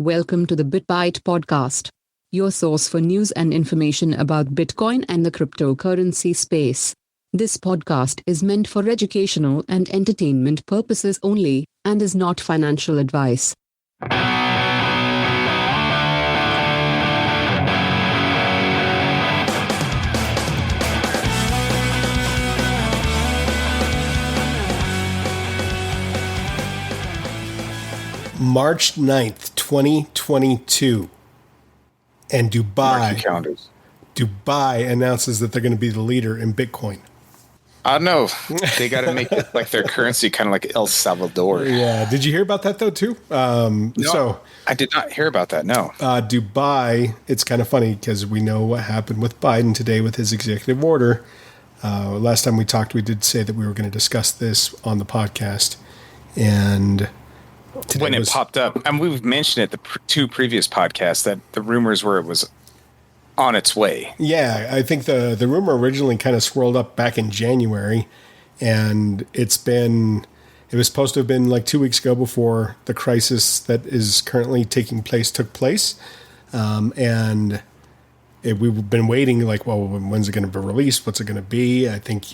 Welcome to the BitBite podcast, your source for news and information about Bitcoin and the cryptocurrency space. This podcast is meant for educational and entertainment purposes only, and is not financial advice. March 9th, 2022, and Dubai announces that they're going to be the leader in Bitcoin. I don't know. They got to make it like their currency, kind of like El Salvador. Yeah. Did you hear about that, though, too? No, so I did not hear about that, no. Dubai, it's kind of funny because we know what happened with Biden today with his executive order. Last time we talked, we did say that we were going to discuss this on the podcast. And when it popped up, and we've mentioned it the two previous podcasts, that the rumors were it was on its way. Yeah, I think the rumor originally kind of swirled up back in January, and it was supposed to have been like 2 weeks ago before the crisis that is currently taking place took place. And we've been waiting like, well, when's it going to be released? What's it going to be? I think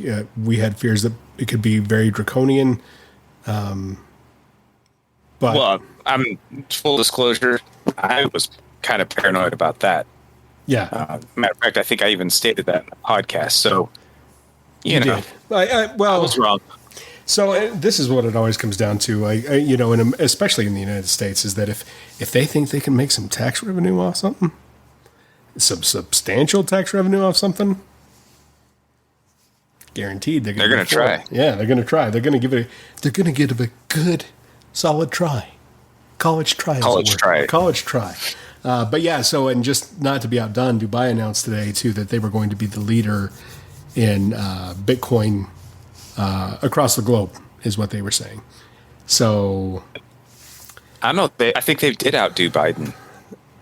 we had fears that it could be very draconian. Well, I'm full disclosure, I was kind of paranoid about that. Yeah. Matter of fact, I think I even stated that in the podcast. So, you know, I was wrong. So this is what it always comes down to, and especially in the United States, is that if they think they can make some tax revenue off something, some substantial tax revenue off something, guaranteed they're going to try. Yeah, they're going to try. They're going to give it a good, solid try. College try. But yeah, so, and just not to be outdone, Dubai announced today, too, that they were going to be the leader in Bitcoin across the globe, is what they were saying. So I don't know. I think they did outdo Biden.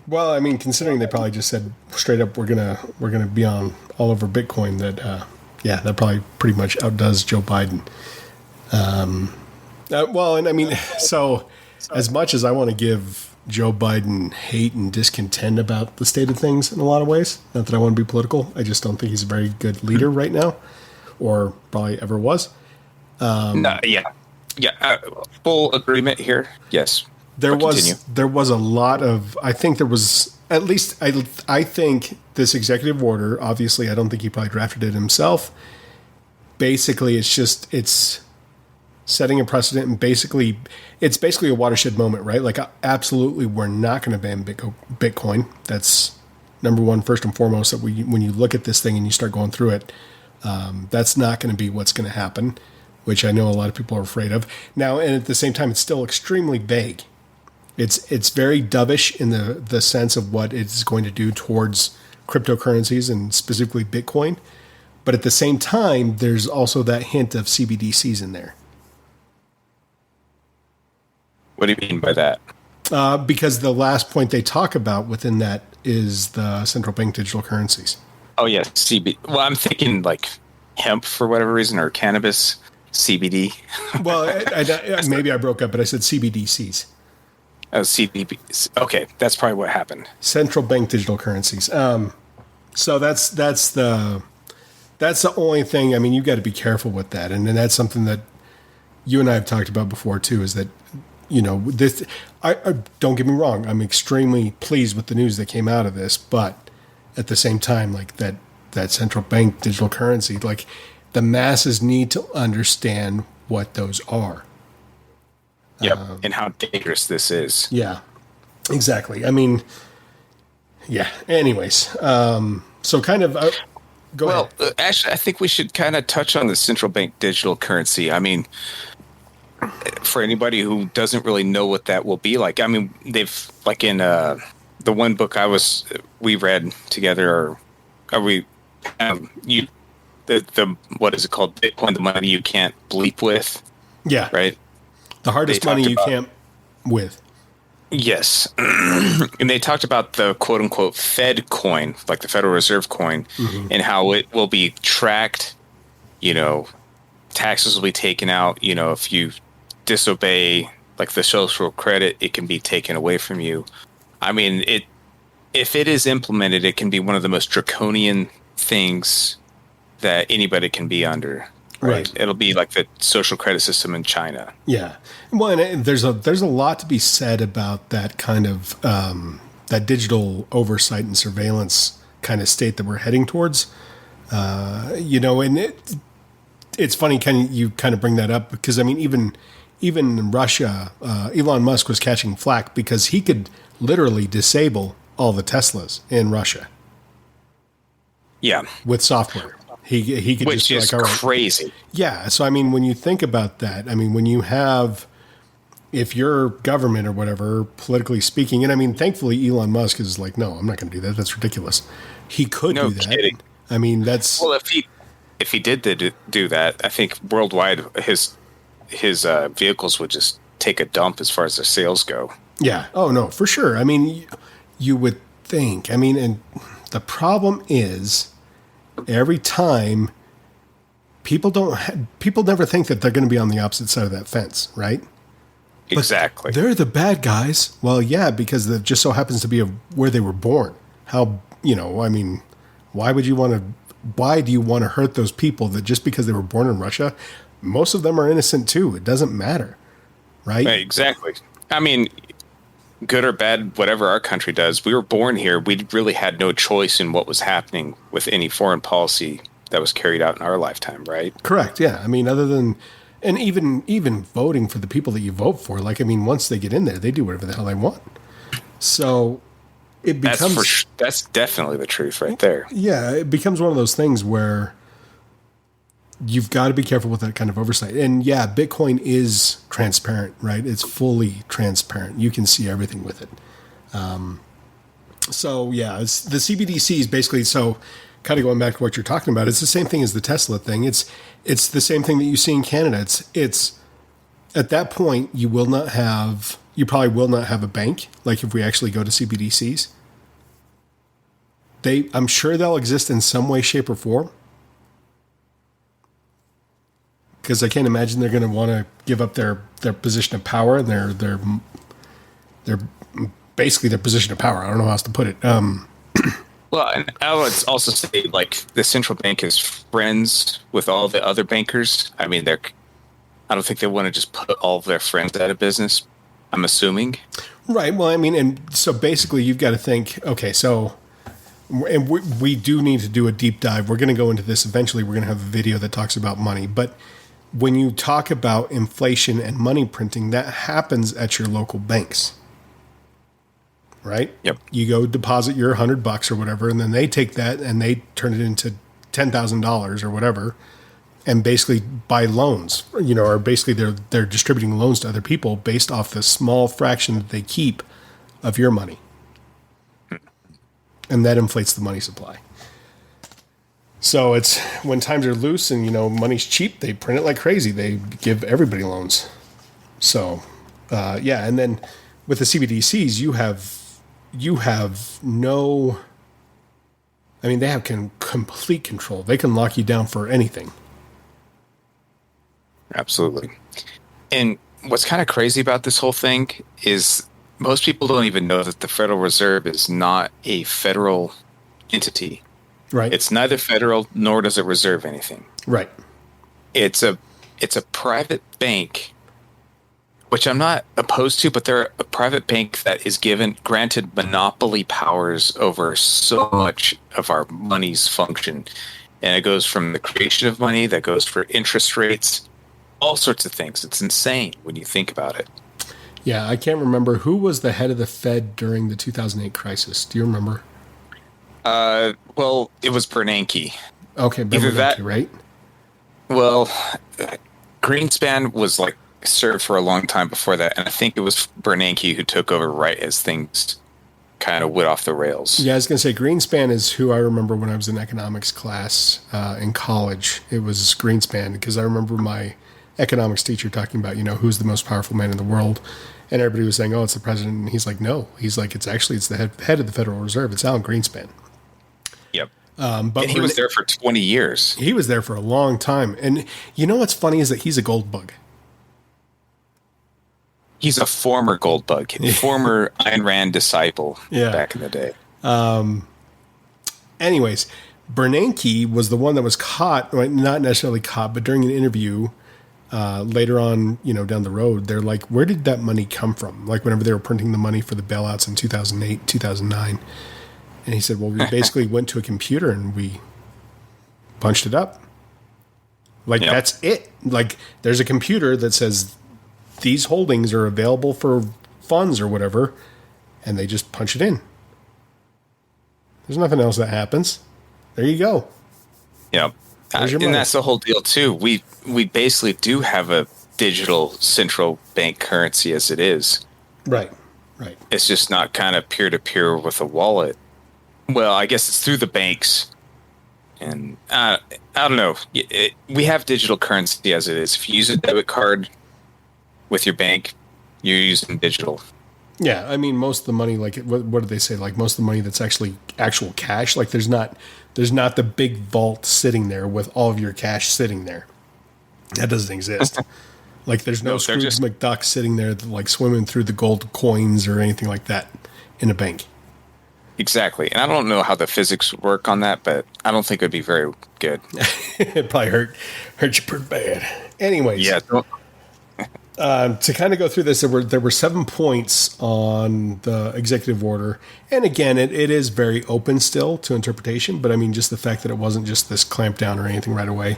Well, I mean, considering they probably just said straight up, we're gonna be on all over Bitcoin, that probably pretty much outdoes Joe Biden. And I mean, so as much as I want to give Joe Biden hate and discontent about the state of things in a lot of ways, not that I want to be political, I just don't think he's a very good leader right now, or probably ever was. Full agreement here. Yes, there was a lot of. I think there was at least. I think this executive order. Obviously, I don't think he probably drafted it himself. Basically, it's setting a precedent, and it's basically a watershed moment, right? Like, absolutely, we're not going to ban Bitcoin. That's number one, first and foremost. That when you look at this thing and you start going through it, that's not going to be what's going to happen, which I know a lot of people are afraid of. Now, and at the same time, it's still extremely vague. It's very dovish in the sense of what it's going to do towards cryptocurrencies and specifically Bitcoin. But at the same time, there's also that hint of CBDCs in there. What do you mean by that? Because the last point they talk about within that is the central bank digital currencies. Oh, yeah, Well, I'm thinking like hemp for whatever reason, or cannabis, CBD. Well, maybe I broke up, but I said CBDCs. Oh, CBD. Okay, that's probably what happened. Central bank digital currencies. So that's the only thing. I mean, you got to be careful with that, and that's something that you and I have talked about before too. Is that, you know, this? I don't get me wrong. I'm extremely pleased with the news that came out of this, but at the same time, like that central bank digital currency, like the masses need to understand what those are. Yep, and how dangerous this is. Yeah, exactly. I mean, yeah. Anyways, so kind of go ahead. Well, actually, I think we should kind of touch on the central bank digital currency. I mean, for anybody who doesn't really know what that will be like, I mean, they've, like in the one book we read together, the what is it called? Bitcoin, the money you can't bleep with. Yeah. Right. The hardest money you can't with. Yes. And they talked about the quote unquote Fed coin, like the Federal Reserve coin, and how it will be tracked, taxes will be taken out, if you disobey like the social credit, it can be taken away from you. I mean, if it is implemented, it can be one of the most draconian things that anybody can be under. Right. It'll be like the social credit system in China. Yeah. Well, and there's a lot to be said about that kind of that digital oversight and surveillance kind of state that we're heading towards. And it's funny, you kind of bring that up because I mean, even in Russia, Elon Musk was catching flack because he could literally disable all the Teslas in Russia. Yeah, with software. He could Which just is crazy. Yeah. So, I mean, when you think about that, I mean, when you have, if your government or whatever, politically speaking, and I mean, thankfully, Elon Musk is like, no, I'm not going to do that. That's ridiculous. He could do that. Kidding. I mean, that's. Well, if he did do that, I think worldwide his vehicles would just take a dump as far as their sales go. Yeah. Oh, no, for sure. I mean, you would think. I mean, and the problem is, every time people never think that they're going to be on the opposite side of that fence, right? Exactly. But they're the bad guys. Well, yeah, because that just so happens to be where they were born. How, I mean, why do you want to hurt those people that just because they were born in Russia? Most of them are innocent too. It doesn't matter, right? Exactly. I mean, good or bad, whatever our country does, we were born here. We really had no choice in what was happening with any foreign policy that was carried out in our lifetime, right? Correct. Yeah. I mean, other than, and even voting for the people that you vote for, like, I mean, once they get in there, they do whatever the hell they want. So it becomes... That's definitely the truth right there. Yeah. It becomes one of those things where you've got to be careful with that kind of oversight. And yeah, Bitcoin is transparent, right? It's fully transparent. You can see everything with it. So yeah, it's, the CBDC is basically, so kind of going back to what you're talking about, it's the same thing as the Tesla thing. It's the same thing that you see in Canada. It's at that point, you probably will not have a bank. Like if we actually go to CBDCs, I'm sure they'll exist in some way, shape or form. Because I can't imagine they're going to want to give up their position of power and their basically their position of power. I don't know how else to put it. Well, and I would also say, like, the central bank is friends with all the other bankers. I mean, I don't think they want to just put all of their friends out of business, I'm assuming. Right. Well, I mean, and so basically you've got to think, okay, so, and we do need to do a deep dive. We're going to go into this eventually. We're going to have a video that talks about money. But when you talk about inflation and money printing, that happens at your local banks. Right? Yep. You go deposit your $100 or whatever, and then they take that and they turn it into $10,000 or whatever, and basically buy loans. Or basically they're distributing loans to other people based off the small fraction that they keep of your money, and that inflates the money supply. So it's when times are loose and money's cheap, they print it like crazy. They give everybody loans. So yeah, and then with the CBDCs, you have no, I mean, they have complete control. They can lock you down for anything. Absolutely. And what's kind of crazy about this whole thing is most people don't even know that the Federal Reserve is not a federal entity. Right. It's neither federal nor does it reserve anything. Right. It's a private bank, which I'm not opposed to, but they're a private bank that is granted monopoly powers over so much of our money's function. And it goes from the creation of money, that goes for interest rates, all sorts of things. It's insane when you think about it. Yeah, I can't remember who was the head of the Fed during the 2008 crisis. Do you remember? Well, it was Bernanke. Okay, Bernanke, right? Well, Greenspan was served for a long time before that, and I think it was Bernanke who took over right as things kind of went off the rails. Yeah, I was going to say Greenspan is who I remember when I was in economics class in college. It was Greenspan because I remember my economics teacher talking about, who's the most powerful man in the world, and everybody was saying, oh, it's the president, and he's like, no. He's like, it's the head of the Federal Reserve. It's Alan Greenspan. Yep. But and he was there for 20 years. He was there for a long time. And what's funny is that he's a gold bug. He's a former gold bug, former Ayn Rand disciple back in the day. Anyways, Bernanke was the one that was caught, well, not necessarily caught, but during an interview later on, down the road, they're like, where did that money come from? Like whenever they were printing the money for the bailouts in 2008, 2009. And he said, well, we basically went to a computer and we punched it up. Like, that's it. Like, there's a computer that says these holdings are available for funds or whatever, and they just punch it in. There's nothing else that happens. There you go. Yeah. And that's the whole deal, too. We basically do have a digital central bank currency as it is. Right. It's just not kind of peer-to-peer with a wallet. Well, I guess it's through the banks. And I don't know. We have digital currency as it is. If you use a debit card with your bank, you're using digital. Yeah, I mean, most of the money, like, what do they say? Like, most of the money that's actually actual cash. Like, there's not the big vault sitting there with all of your cash sitting there. That doesn't exist. Like, there's no Scrooge McDuck sitting there, like, swimming through the gold coins or anything like that in a bank. Exactly. And I don't know how the physics would work on that, but I don't think it would be very good. It probably hurt you pretty bad. Anyways. Yeah. To kind of go through this, there were 7 points on the executive order. And again, it is very open still to interpretation, but I mean, just the fact that it wasn't just this clampdown or anything right away.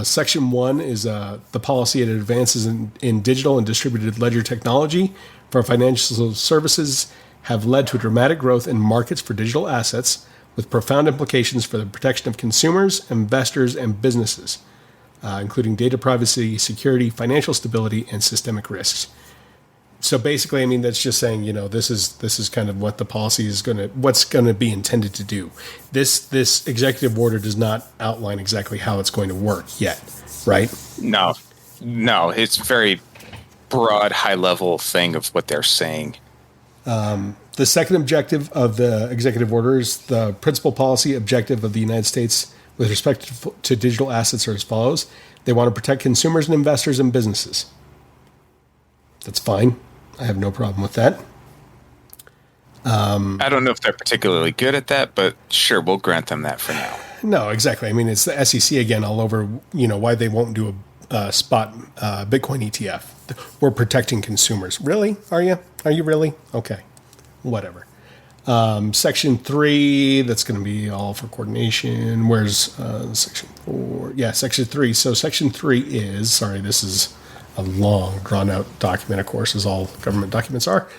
Section 1 is the policy that advances in digital and distributed ledger technology for financial services have led to a dramatic growth in markets for digital assets with profound implications for the protection of consumers, investors, and businesses, including data privacy, security, financial stability, and systemic risks. So basically, I mean, that's just saying, this is kind of what the policy is what's going to be intended to do. This executive order does not outline exactly how it's going to work yet, right? No, it's very broad, high level thing of what they're saying. The second objective of the executive order is the principal policy objective of the United States with respect to digital assets are as follows. They want to protect consumers and investors and businesses. That's fine. I have no problem with that. I don't know if they're particularly good at that, but sure, we'll grant them that for now. No, exactly. I mean, it's the SEC again all over, why they won't do a spot Bitcoin ETF. We're protecting consumers. Really? Are you? Are you really? Okay. Whatever. Section 3, that's going to be all for coordination. Where's Section 4? Yeah, Section 3. So Section 3 is, this is a long, drawn-out document, of course, as all government documents are.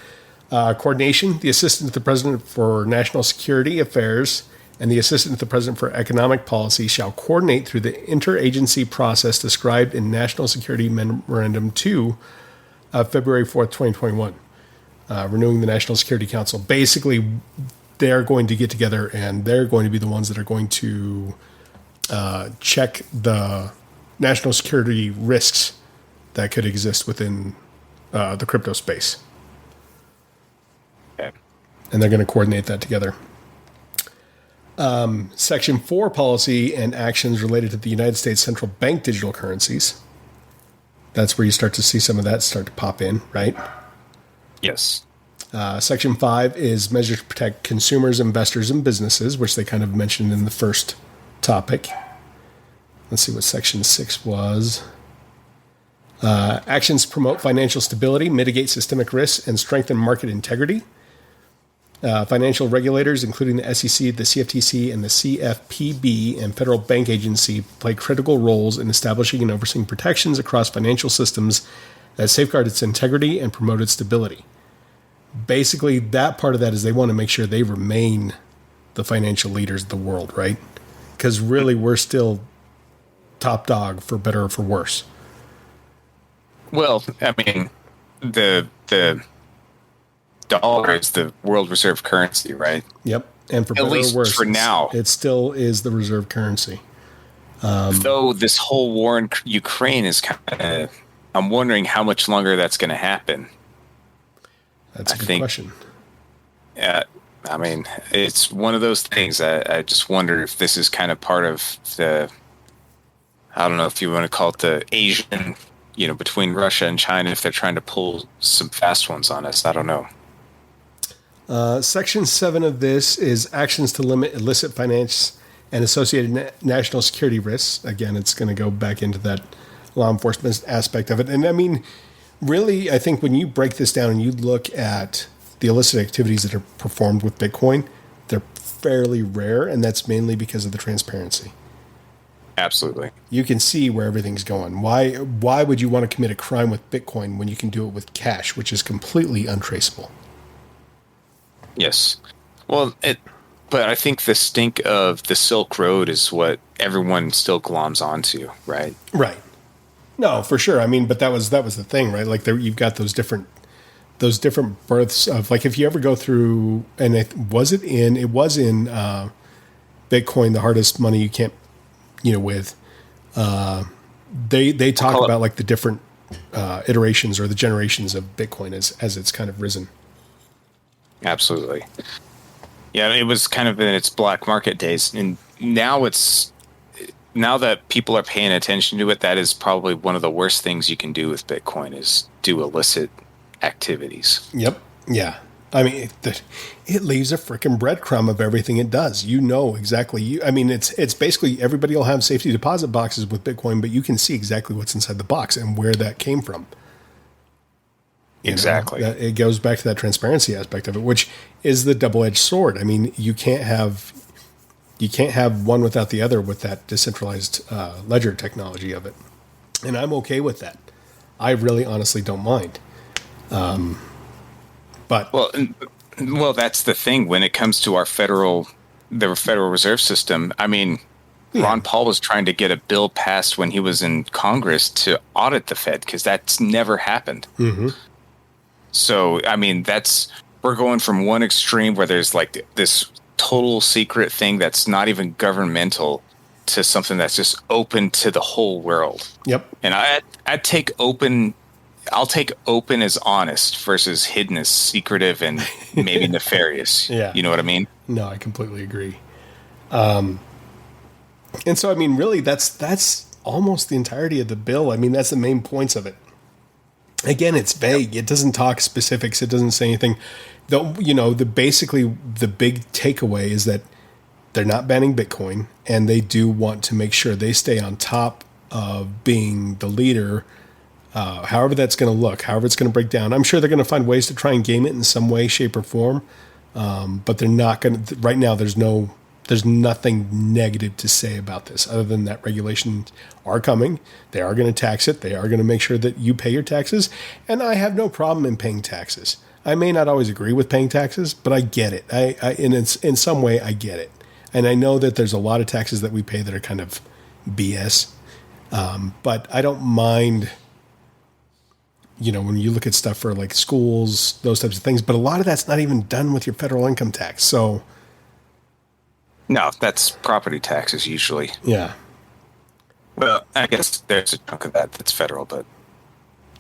Coordination, the Assistant to the President for National Security Affairs and the Assistant to the President for Economic Policy shall coordinate through the interagency process described in National Security Memorandum 2 of February 4th, 2021. Renewing the National Security Council. Basically, they're going to get together and they're going to be the ones that are going to check the national security risks that could exist within the crypto space. Okay. And they're going to coordinate that together. Section 4 policy and actions related to the United States central bank digital currencies. That's where you start to see some of that start to pop in, right? Yes. Section 5 is measures to protect consumers, investors, and businesses, which they kind of mentioned in the first topic. Let's see what Section 6 was. Actions promote financial stability, mitigate systemic risks, and strengthen market integrity. Financial regulators, including the SEC, the CFTC, and the CFPB, and federal bank agency, play critical roles in establishing and overseeing protections across financial systems that safeguard its integrity and promote its stability. Basically, that part of that is they want to make sure they remain the financial leaders of the world, right? Because really, we're still top dog, for better or for worse. Well, I mean, the dollar is the world reserve currency, right? Yep. And for better or worse, for now, it still is the reserve currency. Though this whole war in Ukraine is kind of, I'm wondering how much longer that's going to happen. That's a good question. Yeah, I mean, it's one of those things. I just wonder if this is kind of part of the, I don't know if you want to call it the Asian between Russia and China, if they're trying to pull some fast ones on us. I don't know. Section 7 of this is actions to limit illicit finance and associated national security risks. Again, it's going to go back into that law enforcement aspect of it. And I mean, really, I think when you break this down and you look at the illicit activities that are performed with Bitcoin, they're fairly rare, and that's mainly because of the transparency. Absolutely. You can see where everything's going. Why would you want to commit a crime with Bitcoin when you can do it with cash, which is completely untraceable? Yes. Well, but I think the stink of the Silk Road is what everyone still gloms onto, right? Right. No, for sure. I mean, but that was the thing, right? Like you've got those different births of, like, if you ever go through, and it was in Bitcoin, the hardest money you can't, with, they talk about like the different iterations or the generations of Bitcoin as it's kind of risen. Absolutely. Yeah, it was kind of in its black market days, and now that people are paying attention to it, that is probably one of the worst things you can do with Bitcoin is do illicit activities. Yep. Yeah. I mean, it leaves a freaking breadcrumb of everything it does. Exactly. I mean, it's basically everybody will have safety deposit boxes with Bitcoin, but you can see exactly what's inside the box and where that came from. Exactly. It goes back to that transparency aspect of it, which is the double-edged sword. I mean, you can't have one without the other with that decentralized ledger technology of it. And I'm okay with that. I really honestly don't mind. But that's the thing when it comes to the Federal Reserve System. I mean, yeah. Ron Paul was trying to get a bill passed when he was in Congress to audit the Fed because that's never happened. Mm-hmm. So, I mean, we're going from one extreme where there's like this total secret thing that's not even governmental to something that's just open to the whole world. Yep. And I'd take open. I'll take open as honest versus hidden as secretive and maybe nefarious. Yeah. You know what I mean? No, I completely agree. And so, I mean, really, that's almost the entirety of the bill. I mean, that's the main points of it. Again, it's vague. It doesn't talk specifics. It doesn't say anything. Basically the big takeaway is that they're not banning Bitcoin, and they do want to make sure they stay on top of being the leader. However that's going to look, however it's going to break down. I'm sure they're going to find ways to try and game it in some way, shape, or form. But they're not going to. Right now, there's nothing negative to say about this other than that regulations are coming. They are going to tax it. They are going to make sure that you pay your taxes. And I have no problem in paying taxes. I may not always agree with paying taxes, but I get it. In some way, I get it. And I know that there's a lot of taxes that we pay that are kind of BS. But I don't mind, when you look at stuff for like schools, those types of things. But a lot of that's not even done with your federal income tax. So. No, that's property taxes usually. Yeah. Well, I guess there's a chunk of that's federal, but.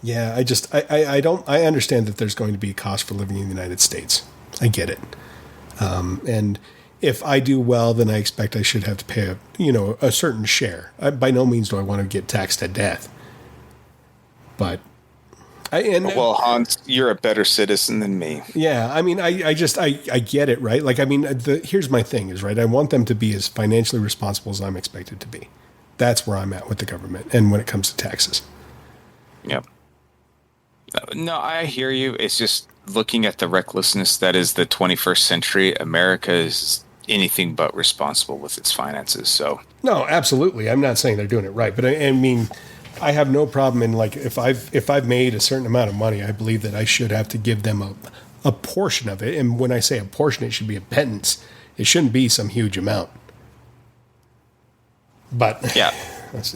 Yeah, I understand that there's going to be a cost for living in the United States. I get it. And if I do well, then I expect I should have to pay a certain share. By no means do I want to get taxed to death. But. Well, Hans, you're a better citizen than me. Yeah, I mean, I get it, right? Like, I mean, here's my thing is, right, I want them to be as financially responsible as I'm expected to be. That's where I'm at with the government and when it comes to taxes. Yep. No, I hear you. It's just looking at the recklessness that is the 21st century. America is anything but responsible with its finances. So no, absolutely. I'm not saying they're doing it right, but I mean, I have no problem in, like, if I've made a certain amount of money, I believe that I should have to give them a portion of it. And when I say a portion, it should be a pittance. It shouldn't be some huge amount. But yeah.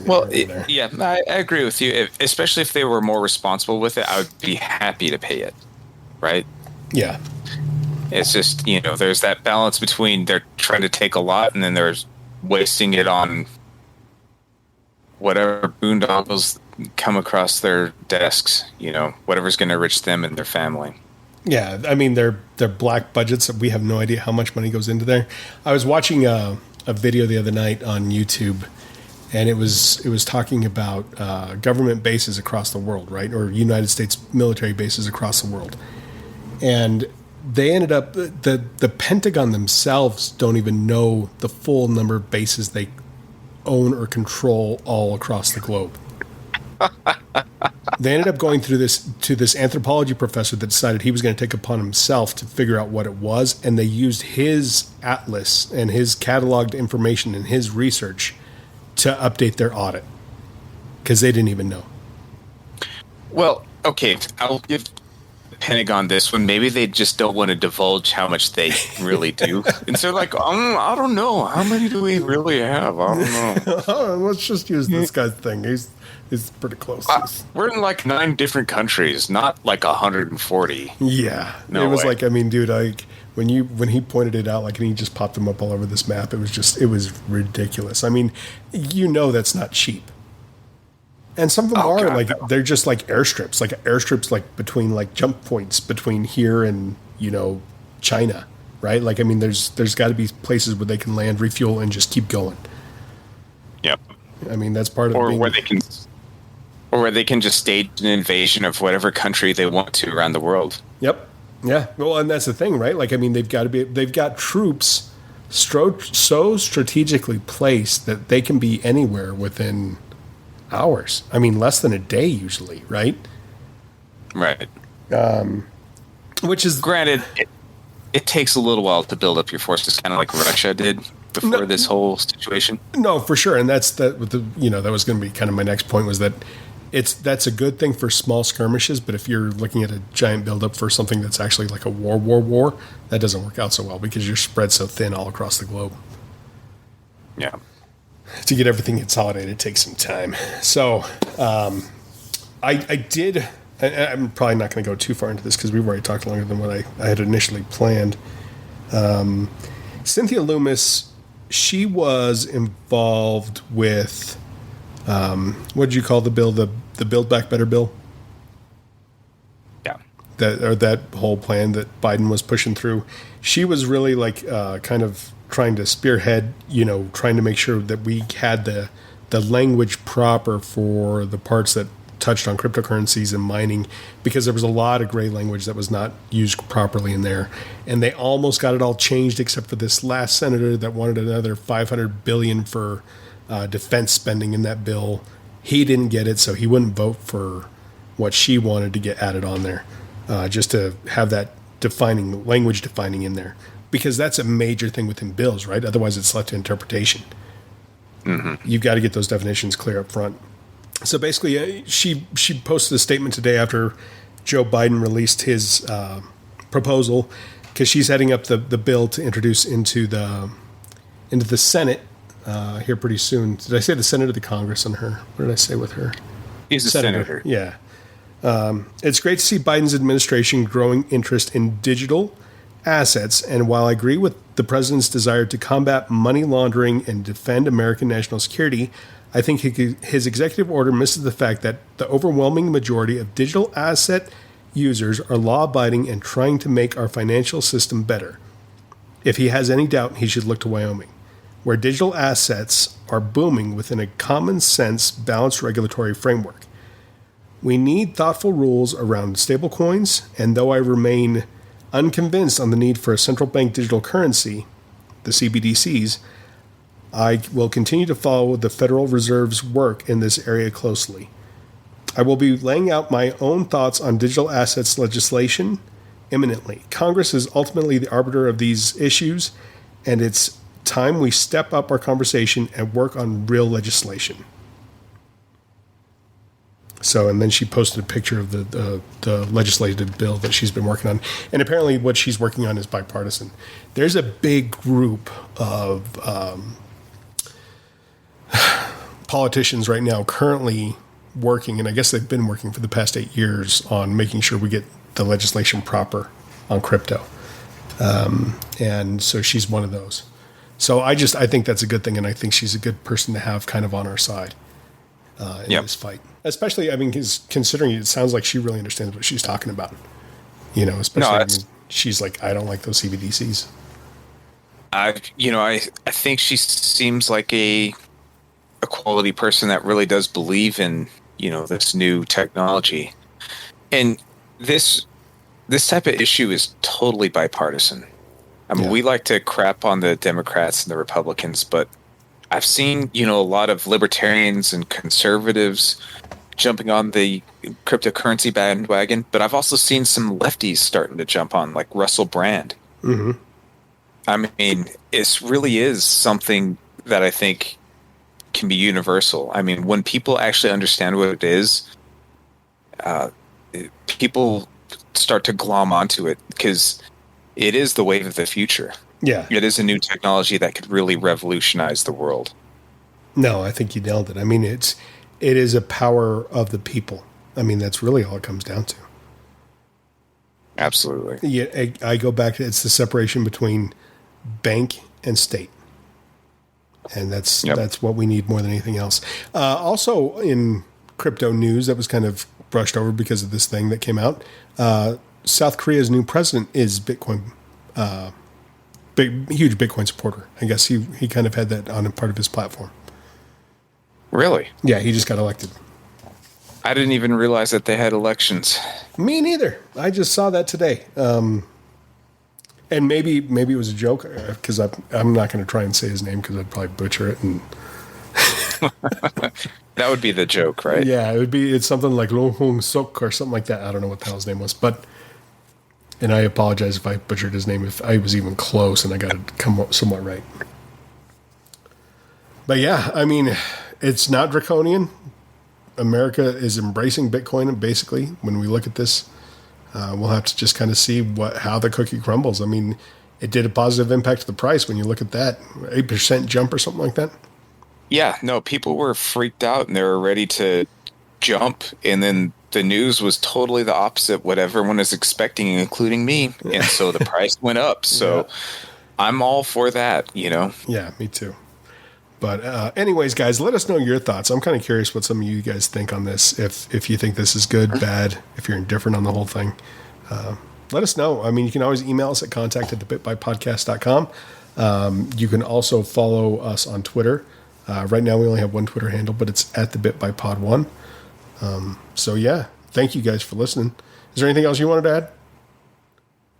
Well, I agree with you. Especially if they were more responsible with it, I would be happy to pay it. Right? Yeah. It's just, there's that balance between they're trying to take a lot and then there's wasting it on whatever boondoggles come across their desks, whatever's going to enrich them and their family. Yeah. I mean, they're black budgets. We have no idea how much money goes into there. I was watching a video the other night on YouTube, and it was talking about government bases across the world, right, or United States military bases across the world, and they ended up the Pentagon themselves don't even know the full number of bases they own or control all across the globe. They ended up going through this anthropology professor that decided he was going to take upon himself to figure out what it was, and they used his atlas and his cataloged information and his research to update their audit because they didn't even know. Well, okay, I'll give the Pentagon this one. Maybe they just don't want to divulge how much they really do, and so like, I don't know, how many do we really have? I don't know. Let's just use this guy's thing. He's pretty close. We're in like 9 different countries, not like 140. Yeah, no it was way. like, I mean, dude, like when he pointed it out, like, and he just popped them up all over this map. It was ridiculous. I mean, that's not cheap. And some of them are God, like no. they're just like airstrips, like between like jump points between here and China, right? Like, I mean, there's got to be places where they can land, refuel, and just keep going. Yep. I mean, that's part of Or being, where they can just stage an invasion of whatever country they want to around the world. Yep. Yeah. Well, and that's the thing, right? Like, I mean, they've got troops so strategically placed that they can be anywhere within hours. I mean, less than a day usually, right? Right. Which is Granted, it takes a little while to build up your forces, kind of like Russia did before this whole situation. no, for sure. And that's that. With that was going to be kind of my next point was that that's a good thing for small skirmishes, but if you're looking at a giant buildup for something that's actually like a war, that doesn't work out so well because you're spread so thin all across the globe. Yeah. To get everything consolidated takes some time. So I did. I'm probably not going to go too far into this because we've already talked longer than what I had initially planned. Cynthia Loomis, she was involved with what did you call the bill? The Build Back Better bill? Yeah. That whole plan that Biden was pushing through. She was really like kind of trying to spearhead, trying to make sure that we had the language proper for the parts that touched on cryptocurrencies and mining, because there was a lot of gray language that was not used properly in there. And they almost got it all changed except for this last senator that wanted another $500 billion for defense spending in that bill. He didn't get it, so he wouldn't vote for what she wanted to get added on there, just to have that language defining in there, because that's a major thing within bills, right? Otherwise, it's left to interpretation. Mm-hmm. You've got to get those definitions clear up front. So basically, she posted a statement today after Joe Biden released his proposal, because she's heading up the bill to introduce into the Senate here pretty soon. Did I say the Senate or the Congress on her? What did I say with her? He's a senator. Yeah. It's great to see Biden's administration growing interest in digital assets. And while I agree with the president's desire to combat money laundering and defend American national security, I think his executive order misses the fact that the overwhelming majority of digital asset users are law-abiding and trying to make our financial system better. If he has any doubt, he should look to Wyoming, where digital assets are booming within a common-sense, balanced regulatory framework. We need thoughtful rules around stablecoins, and though I remain unconvinced on the need for a central bank digital currency, the CBDCs, I will continue to follow the Federal Reserve's work in this area closely. I will be laying out my own thoughts on digital assets legislation imminently. Congress is ultimately the arbiter of these issues, and it's time we step up our conversation and work on real legislation. So, and then she posted a picture of the legislative bill that she's been working on. And apparently what she's working on is bipartisan. There's a big group of politicians right now currently working, and I guess they've been working for the past 8 years on making sure we get the legislation proper on crypto. And so she's one of those. So I think that's a good thing, and I think she's a good person to have kind of on our side in this fight. Especially, I mean, considering it sounds like she really understands what she's talking about. Especially she's like, I don't like those CBDCs. I think she seems like a a quality person that really does believe in, this new technology. And this type of issue is totally bipartisan. I mean, we like to crap on the Democrats and the Republicans, but I've seen, a lot of libertarians and conservatives jumping on the cryptocurrency bandwagon, but I've also seen some lefties starting to jump on, like Russell Brand. Mm-hmm. I mean, it really is something that I think can be universal. I mean, when people actually understand what it is, people start to glom onto it because it is the wave of the future. Yeah. It is a new technology that could really revolutionize the world. No, I think you nailed it. I mean, it is a power of the people. I mean, that's really all it comes down to. Absolutely. Yeah, I go back to it's the separation between bank and state. And that's what we need more than anything else. Also in crypto news that was kind of brushed over because of this thing that came out, South Korea's new president is Bitcoin, huge Bitcoin supporter. I guess he kind of had that on a part of his platform. Really? Yeah, he just got elected. I didn't even realize that they had elections. Me neither. I just saw that today. And maybe it was a joke because I'm not going to try and say his name because I'd probably butcher it. And that would be the joke, right? Yeah, it's something like Lo Hong Sok or something like that. I don't know what the hell his name was, and I apologize if I butchered his name if I was even close and I got it come somewhat right. But yeah, I mean, it's not draconian. America is embracing Bitcoin, basically. When we look at this, we'll have to just kind of see how the cookie crumbles. I mean, it did a positive impact to the price when you look at that 8% jump or something like that. Yeah, no, people were freaked out and they were ready to jump, and then the news was totally the opposite what everyone is expecting, including me, and so the price went up. So I'm all for that, Yeah, me too. But anyways, guys, let us know your thoughts. I'm kind of curious what some of you guys think on this. If you think this is good, bad, if you're indifferent on the whole thing, let us know. I mean, you can always email us at contact@thebitbypodcast.com. You can also follow us on Twitter. Right now, we only have one Twitter handle, but it's @thebitbypod1. So yeah, thank you guys for listening. Is there anything else you wanted to add?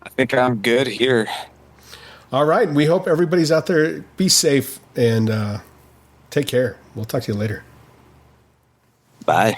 I think I'm good here. All right. We hope everybody's out there. Be safe and take care. We'll talk to you later. Bye.